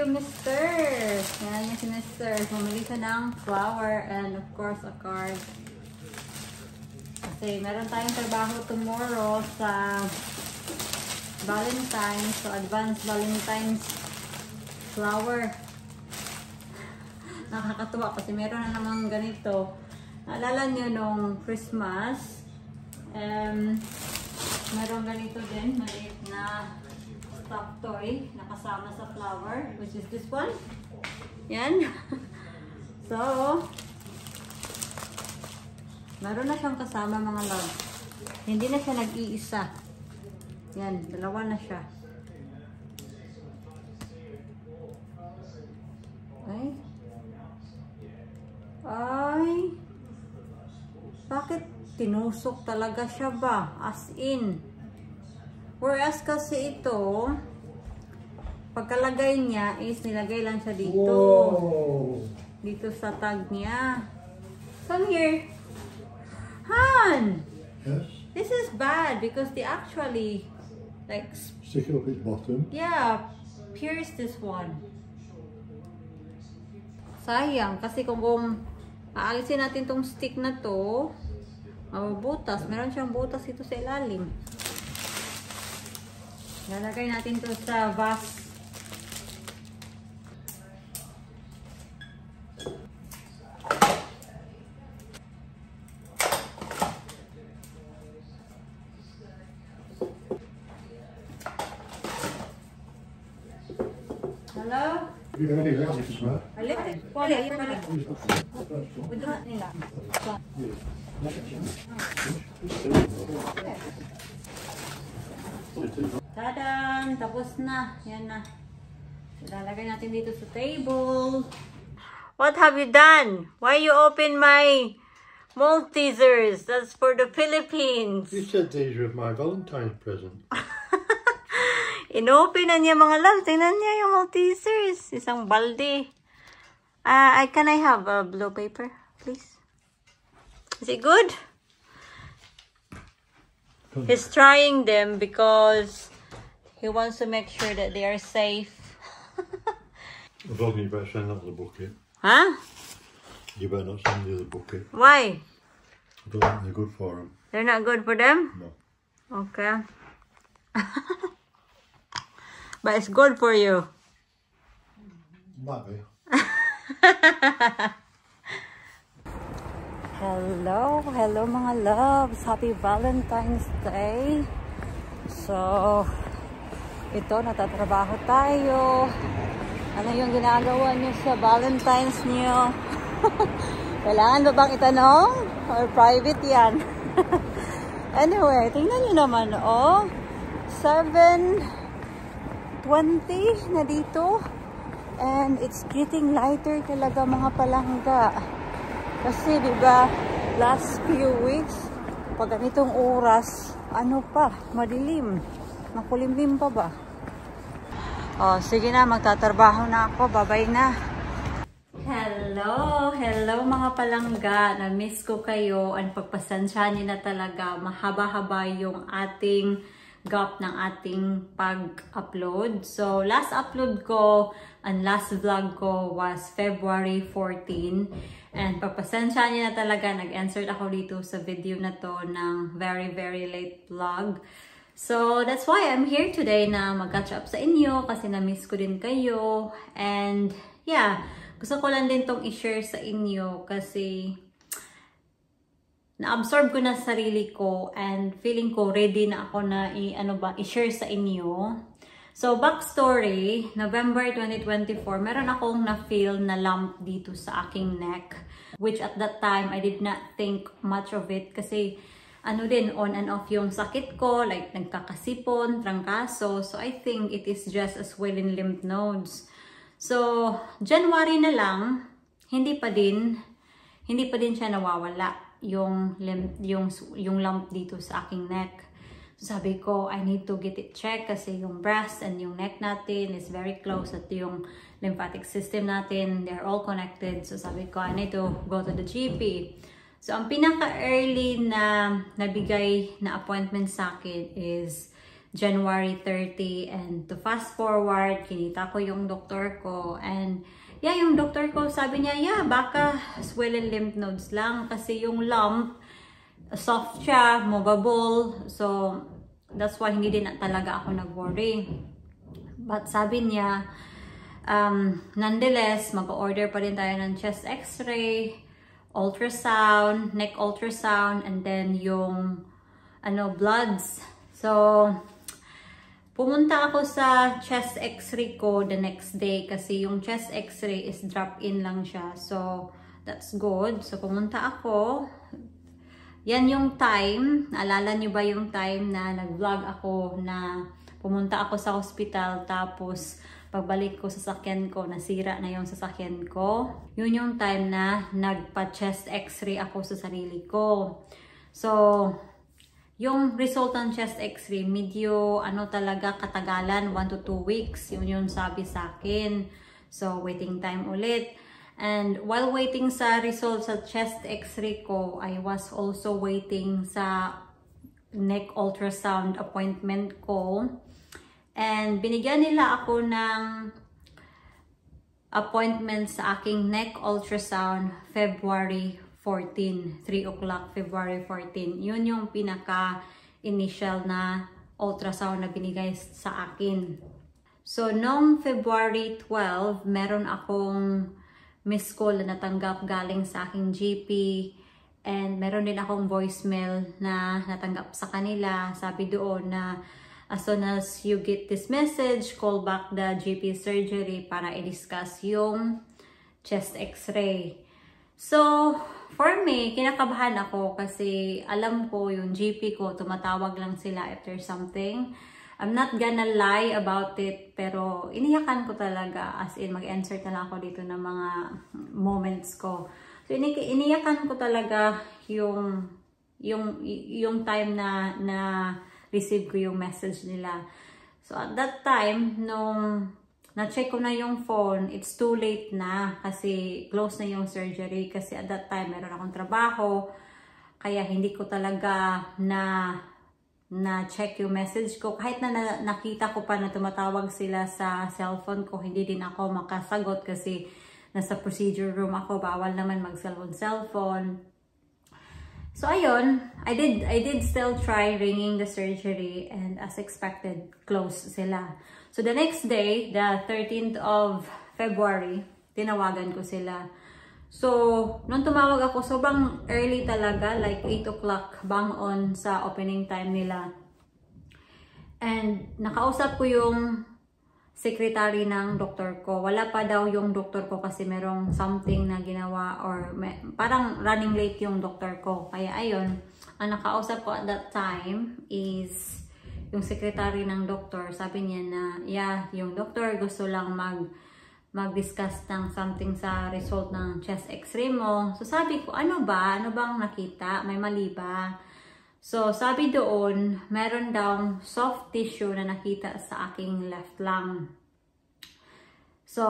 you, Mr. Yan yung si Mr. Bumili ka ng flower and of course a card. Kasi meron tayong trabaho tomorrow sa Valentine's. So, advance Valentine's flower. Nakakatuwa kasi meron na namang ganito. Naalala nyo nung Christmas, meron ganito din, maliit na stuffed toy na kasama sa flower, which is this one. Yan. So, meron na siyang kasama mga love. Hindi na siya nag-iisa. Yan, dalawa na siya. Okay. Ay, bakit tinusok talaga siya ba? As in. Whereas kasi ito, pagkalagay niya is nilagay lang siya dito. Whoa. Dito sa tag niya. Come here. Han! Yes. This is bad because they actually like Stick it up its bottom. yeah, pierce this one. Sayang kasi kung aalisin natin tong stick na to, mabubutas. Meron siyang butas ito sa ilalim. Lalagay natin to sa vase. Hello? You can only rest it, man. Tadan! Tapos na. Yan na. Ilalagay natin dito sa table. What have you done? Why you open my Maltesers? That's for the Philippines. You said these were my Valentine's present. Inopen na niya mga love. Tingnan niya yung Maltesers. Isang balde. Can I have a blue paper, please? Is it good? He's trying them because he wants to make sure that they are safe. I thought you better send out the bucket. Huh? You better not send the other bucket. Why? I don't think they're good for them. They're not good for them? No. Okay. But it's good for you. Might be. Hello mga loves. Happy Valentine's Day. So, ito, natatrabaho tayo. Ano yung ginagawa niyo sa Valentine's niyo? Kailangan ba bang itanong? Or private yan? Anyway, tingnan niyo naman, oh. 7:20 na dito. And it's getting lighter talaga mga palangga. Kasi diba, last few weeks, pag ganitong oras, ano pa, madilim. Makulimlim pa ba? Oh, sige na, magtatrabaho na ako. Bye-bye na. Hello mga palangga. Na-miss ko kayo. And pagpasensyahan niyo na talaga. Mahaba-haba yung ating gap ng ating pag-upload. So, last upload ko and last vlog ko was February 14. And pagpasensya niyo na talaga, nag-answer ako dito sa video na to ng very, very late vlog. So, that's why I'm here today na mag-catch up sa inyo kasi na-miss ko din kayo. And, yeah, gusto ko lang din tong i-share sa inyo kasi na-absorb ko na sarili ko and feeling ko ready na ako na i-share sa inyo. So, backstory, November 2024, meron akong na-feel na lump dito sa aking neck. Which at that time, I did not think much of it kasi on and off yung sakit ko, like nagkakasipon, trangkaso. So, I think it is just a swollen lymph nodes. So, January na lang, hindi pa din siya nawawala yung lump dito sa aking neck. So, sabi ko, I need to get it checked kasi yung breast and yung neck natin is very close at yung lymphatic system natin, they're all connected. So, sabi ko, I need to go to the GP. So, ang pinaka-early na nabigay na appointment sa akin is January 30. And to fast forward, kinita ko yung doktor ko. And yeah, yung doktor ko sabi niya, yeah, baka swollen lymph nodes lang. Kasi yung lump, soft siya, movable. So, that's why hindi din talaga ako nag-worry. But sabi niya, nonetheless, mag-order pa rin tayo ng chest x-ray, ultrasound, neck ultrasound, and then yung bloods. So, pumunta ako sa chest x-ray ko the next day kasi yung chest x-ray is drop-in lang siya. So, that's good. So, pumunta ako. Yan yung time. Naalala nyo ba yung time na nag-vlog ako na pumunta ako sa hospital tapos pagbalik ko sa sasakyan ko, nasira na yung sasakyan ko. Yun yung time na nagpa-chest x-ray ako sa sarili ko. So, yung result ng chest x-ray, medyo talaga katagalan, 1 to 2 weeks. Yun yung sabi sa akin. So, waiting time ulit. And while waiting sa result sa chest x-ray ko, I was also waiting sa neck ultrasound appointment ko. And binigyan nila ako ng appointment sa aking neck ultrasound February 14, 3 o'clock February 14. Yun yung pinaka-initial na ultrasound na binigay sa akin. So, noong February 12, meron akong missed call na natanggap galing sa aking GP. And meron din akong voicemail na natanggap sa kanila. Sabi doon na as soon as you get this message, call back the GP surgery para i-discuss yung chest x-ray. So, for me, kinakabahan ako kasi alam ko yung GP ko, tumatawag lang sila if there's something. I'm not gonna lie about it, pero iniyakan ko talaga, as in mag-answer na lang ako dito ng mga moments ko. So, iniyakan ko talaga yung time na receive ko yung message nila. So, at that time, nung na-check ko na yung phone, it's too late na kasi close na yung surgery. Kasi at that time, meron akong trabaho. Kaya hindi ko talaga na-check yung message ko. Kahit na nakita ko pa na tumatawag sila sa cellphone ko, hindi din ako makasagot kasi nasa procedure room ako. Bawal naman mag-cellphone. So, ayun, I did still try ringing the surgery and as expected, close sila. So, the next day, the 13th of February, tinawagan ko sila. So, nung tumawag ako, sobrang early talaga, like 8 o'clock bang on sa opening time nila. And nakausap ko yung secretary ng doktor ko. Wala pa daw yung doktor ko kasi merong something na ginawa or parang running late yung doktor ko. Kaya ayun, ang nakausap ko at that time is yung secretary ng doktor. Sabi niya na, yeah, yung doktor gusto lang mag-discuss ng something sa result ng chest x-ray mo. So sabi ko, ano ba? Ano bang nakita? May mali ba? So, sabi doon, meron daw soft tissue na nakita sa aking left lung. So,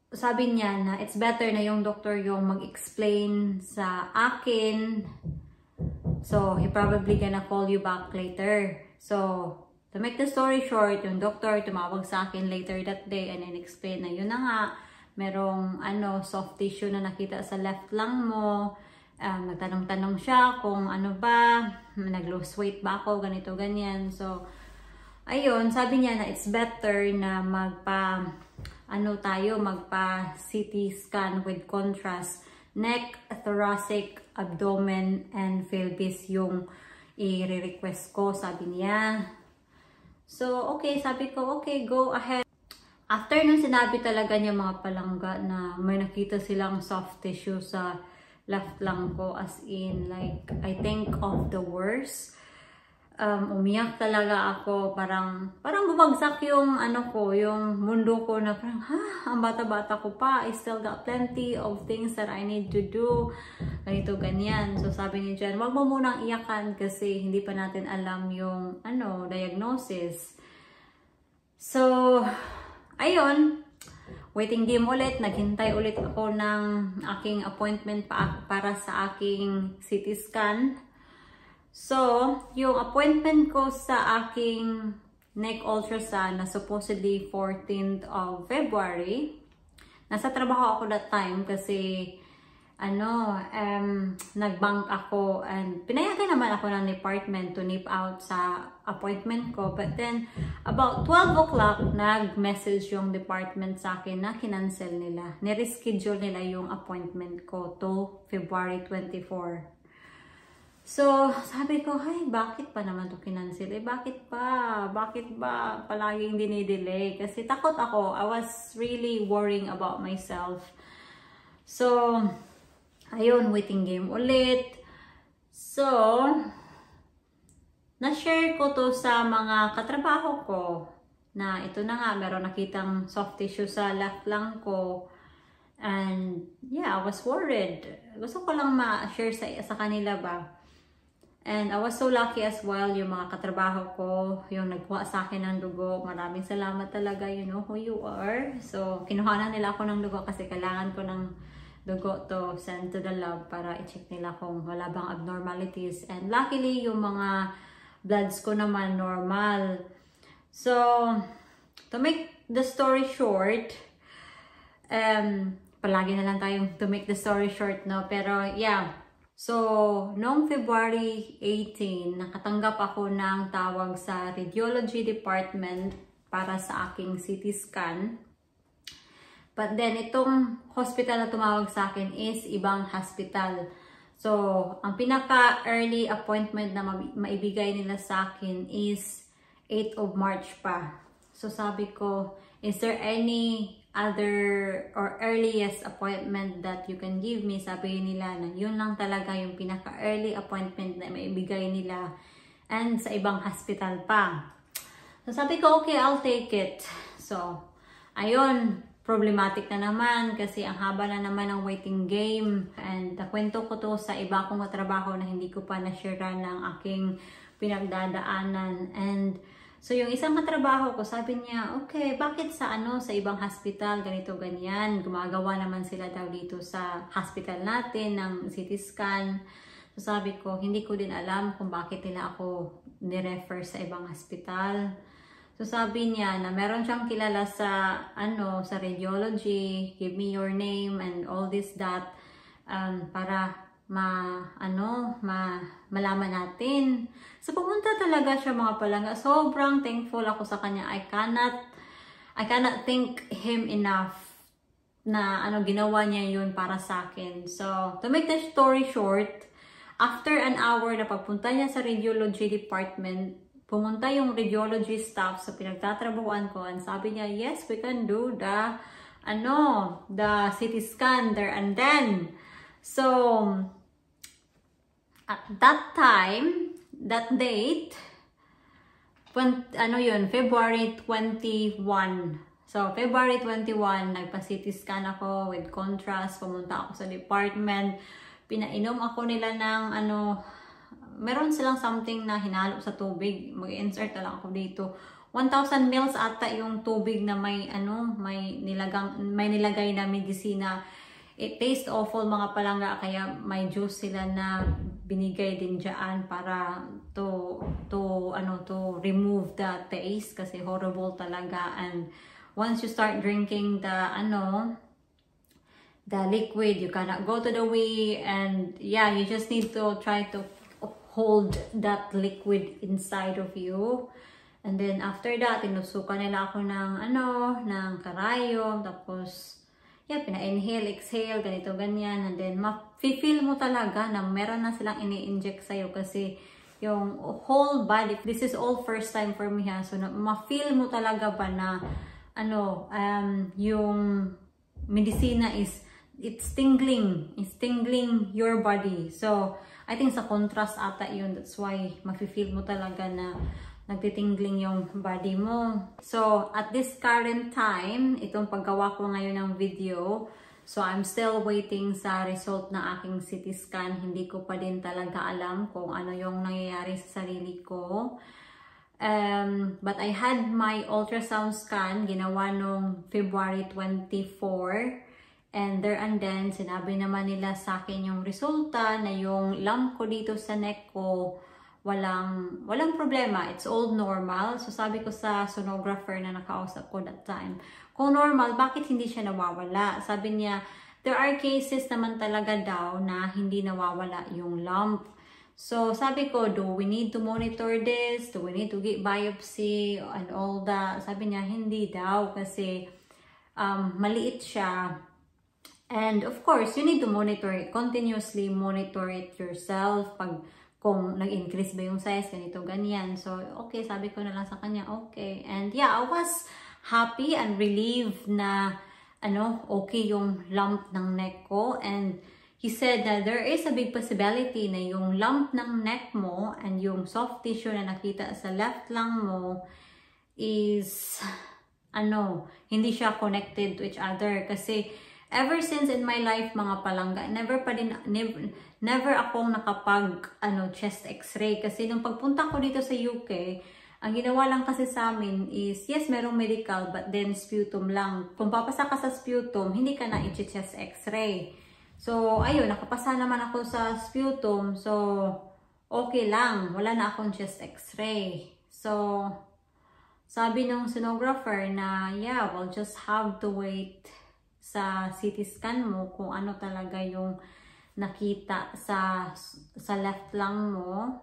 sabi niya na it's better na yung doctor yung mag-explain sa akin. So, he probably gonna call you back later. So, to make the story short, yung doctor tumawag sa akin later that day and then explain na yun na nga, merong soft tissue na nakita sa left lung mo. Nagtanong-tanong siya kung ano ba, nag-lose weight ba ako, ganito, ganyan. So, ayun, sabi niya na it's better na magpa-CT scan with contrast. Neck, thoracic, abdomen, and pelvis yung i-request ko, sabi niya. So, okay, sabi ko, okay, go ahead. After nung sinabi talaga niya mga palangga na may nakita silang soft tissue sa left lung ko, as in, like, I think of the worst. Umiyak talaga ako, parang bumagsak yung yung mundo ko na parang, ang bata-bata ko pa, I still got plenty of things that I need to do, ganito, ganyan. So, sabi ni Jen, wag mo munang iyakan kasi hindi pa natin alam yung, diagnosis. So, ayun, waiting game ulit, naghintay ulit ako ng aking appointment para sa aking CT scan. So, yung appointment ko sa aking neck ultrasound na supposedly 14th of February, nasa trabaho ako that time kasi nag-bank ako and pinayagan naman ako ng department to nip out sa appointment ko. But then, about 12 o'clock, nag-message yung department sa akin na kinancel nila. Nireschedule nila yung appointment ko to February 24. So, sabi ko, ay, bakit pa naman to kinancel? Bakit pa? Bakit ba palaging dinidelay? Kasi takot ako. I was really worrying about myself. So, ayun, waiting game ulit. So, na-share ko to sa mga katrabaho ko na ito na nga, meron nakitang soft tissue sa left lung ko. And yeah, I was worried. Gusto ko lang ma-share sa kanila ba. And I was so lucky as well, yung mga katrabaho ko, yung nagkuha sa akin ng dugo. Maraming salamat talaga, you know who you are. So, kinuha na nila ako ng dugo kasi kailangan ko ng dugo to send to the lab para i-check nila kung wala bang abnormalities. And luckily, yung mga bloods ko naman normal. So, to make the story short, palagi na lang tayong to make the story short, no? Pero, yeah. So, noong February 18, nakatanggap ako ng tawag sa radiology department para sa aking CT scan. But then, itong hospital na tumawag sa akin is ibang hospital. So, ang pinaka-early appointment na maibigay nila sa akin is 8 of March pa. So, sabi ko, is there any other or earliest appointment that you can give me? Sabi nila na yun lang talaga yung pinaka-early appointment na maibigay nila and sa ibang hospital pa. So, sabi ko, okay, I'll take it. So, ayun. Problematic na naman kasi ang haba na naman ng waiting game. And nakwento ko to sa iba kong trabaho na hindi ko pa na-share ng aking pinagdadaanan. And so yung isang katrabaho ko, sabi niya, okay, bakit sa ibang hospital, ganito, ganyan. Gumagawa naman sila daw dito sa hospital natin ng CT scan. So sabi ko, hindi ko din alam kung bakit nila ako ni-refer sa ibang hospital. So sabi niya na meron siyang kilala sa sa radiology, give me your name and all this that para malaman natin. So pumunta talaga siya mga palangga. Sobrang thankful ako sa kanya. I cannot thank him enough na ginawa niya yun para sa akin. So to make the story short, after an hour na pagpunta niya sa radiology department, pumunta yung radiology staff sa pinagtatrabahuan ko and sabi niya, yes, we can do the CT scan there and then. So, at that time, that date, February 21. So, February 21, nagpa-CT scan ako with contrast, pumunta ako sa department, pinainom ako nila ng meron silang something na hinalo sa tubig. Mag-insert na lang ako dito. 1,000 ml ata yung tubig na may nilagay na medisina. It tastes awful mga palangga, kaya may juice sila na binigay din diyan para to remove the taste kasi horrible talaga. And once you start drinking the liquid, you cannot go to the wee, and yeah, you just need to try to hold that liquid inside of you. And then after that, tinusukan nila ako ng karayom, tapos yeah, pina-inhale, exhale, ganito, ganyan. And then ma-feel mo talaga na meron na silang ini-inject sa'yo kasi yung whole body, this is all first time for me ha, so ma-feel mo talaga ba na yung medicina it's tingling your body. So I think sa contrast ata yun. That's why mafe-feel mo talaga na nagtitingling yung body mo. So, at this current time, itong paggawa ko ngayon ng video, so I'm still waiting sa result na aking CT scan. Hindi ko pa din talaga alam kung ano yung nangyayari sa sarili ko. But I had my ultrasound scan, ginawa nung February 24. And there and then, sinabi naman nila sa akin yung resulta na yung lump ko dito sa neck ko walang problema. It's all normal. So sabi ko sa sonographer na nakausap ko that time, kung normal, bakit hindi siya nawawala? Sabi niya, there are cases naman talaga daw na hindi nawawala yung lump. So sabi ko, do we need to monitor this? Do we need to get biopsy and all that? Sabi niya, hindi daw kasi maliit siya. And of course, you need to monitor it, continuously monitor it yourself. Kung nag-increase ba yung size, ganito, ganyan. So, okay, sabi ko na lang sa kanya, okay. And yeah, I was happy and relieved na, okay yung lump ng neck ko. And he said that there is a big possibility na yung lump ng neck mo and yung soft tissue na nakita sa left lung mo is, hindi siya connected to each other. Kasi, ever since in my life, mga palangga, never akong nakapag chest x-ray. Kasi nung pagpunta ko dito sa UK, ang ginawa lang kasi sa amin is, yes, merong medical, but then sputum lang. Kung papasa ka sa sputum, hindi ka na i-chest x-ray. So, ayun, nakapasa naman ako sa sputum. So, okay lang. Wala na akong chest x-ray. So, sabi nung sonographer na, yeah, we'll just have to wait sa CT scan mo kung ano talaga yung nakita sa left lung mo.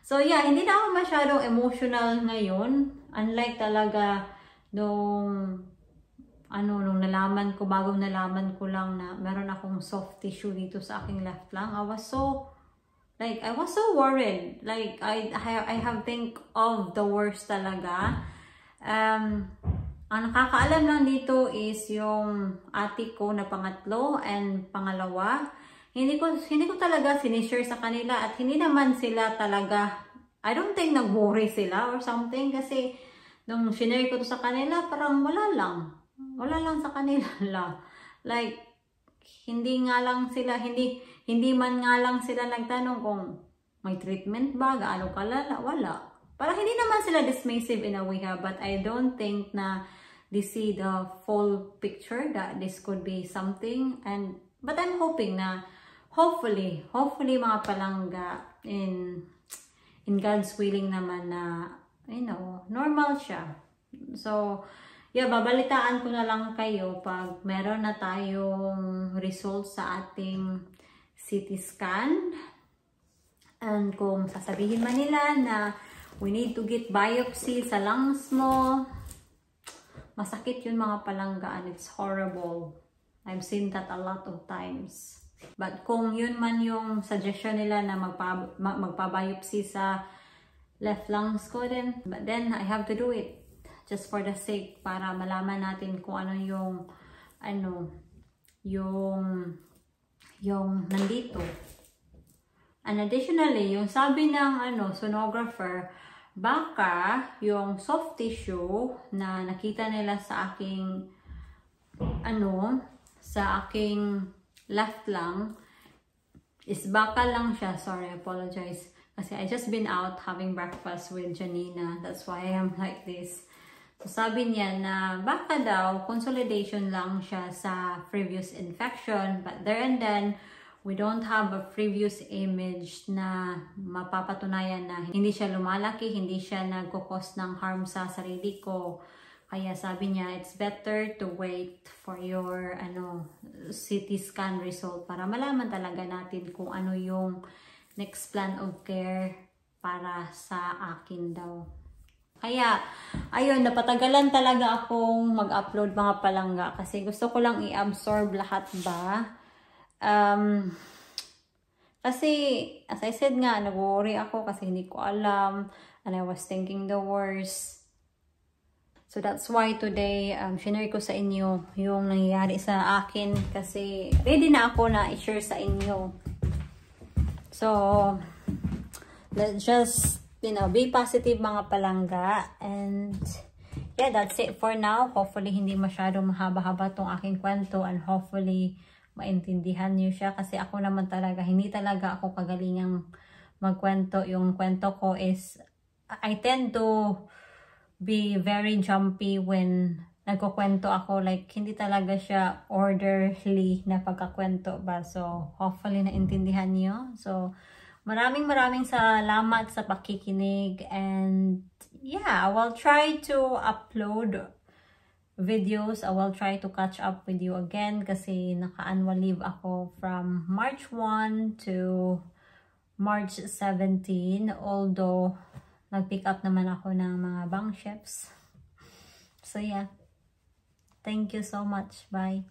So yeah, hindi na ako masyadong emotional ngayon. Unlike talaga nung nalaman ko, bagong nalaman ko lang na meron akong soft tissue dito sa aking left lung. I was so worried. Like I have think of the worst talaga. Ang nakakaalam lang dito is yung ate ko na pangatlo and pangalawa. Hindi ko talaga sinishare sa kanila at hindi naman sila talaga, I don't think nag-worry sila or something kasi nung shinare ko to sa kanila, parang wala lang sa kanila. Like, hindi man nga lang sila nagtanong kung may treatment ba, gaano kalala, wala. Parang hindi naman sila dismissive in a way, but I don't think na they see the full picture that this could be something. But I'm hoping na hopefully mga palangga in God's willing naman na normal siya. So yeah, babalitaan ko na lang kayo pag meron na tayong results sa ating CT scan. And kung sasabihin man nila na we need to get biopsy sa lungs mo, masakit yun mga palangga and it's horrible. I've seen that a lot of times. But kung yun man yung suggestion nila na magpa-biopsy sa left lungs ko but then I have to do it just for the sake para malaman natin kung ano yung nandito. And additionally, yung sabi ng sonographer, baka yung soft tissue na nakita nila sa aking left lung is baka lang siya. Sorry, I apologize. Kasi I just been out having breakfast with Janina. That's why I am like this. So sabi niya na baka daw consolidation lang siya sa previous infection. But there and then, we don't have a previous image na mapapatunayan na hindi siya lumalaki, hindi siya nagkukos ng harm sa sarili ko. Kaya sabi niya, it's better to wait for your CT scan result para malaman talaga natin kung ano yung next plan of care para sa akin daw. Kaya, ayun, napatagalan talaga akong mag-upload mga palangga kasi gusto ko lang i-absorb lahat ba. Kasi, as I said nga, nag-worry ako kasi hindi ko alam and I was thinking the worst. So, that's why today, shinare ko sa inyo yung nangyayari sa akin kasi ready na ako na i-share sa inyo. So, let's just, be positive mga palangga and yeah, that's it for now. Hopefully, hindi masyadong mahaba-haba tong aking kwento and hopefully, maintindihan niyo siya kasi ako naman talaga, hindi talaga ako kagalingang magkwento. Yung kwento ko is, I tend to be very jumpy when nagkukwento ako. Like, hindi talaga siya orderly na pagkakwento ba. So, hopefully naintindihan niyo. So, Maraming salamat sa pakikinig, and yeah, I will try to upload videos. I will try to catch up with you again kasi naka-annual leave ako from March 1 to March 17, although nag-pick up naman ako ng mga bank shifts. So yeah, thank you so much. Bye.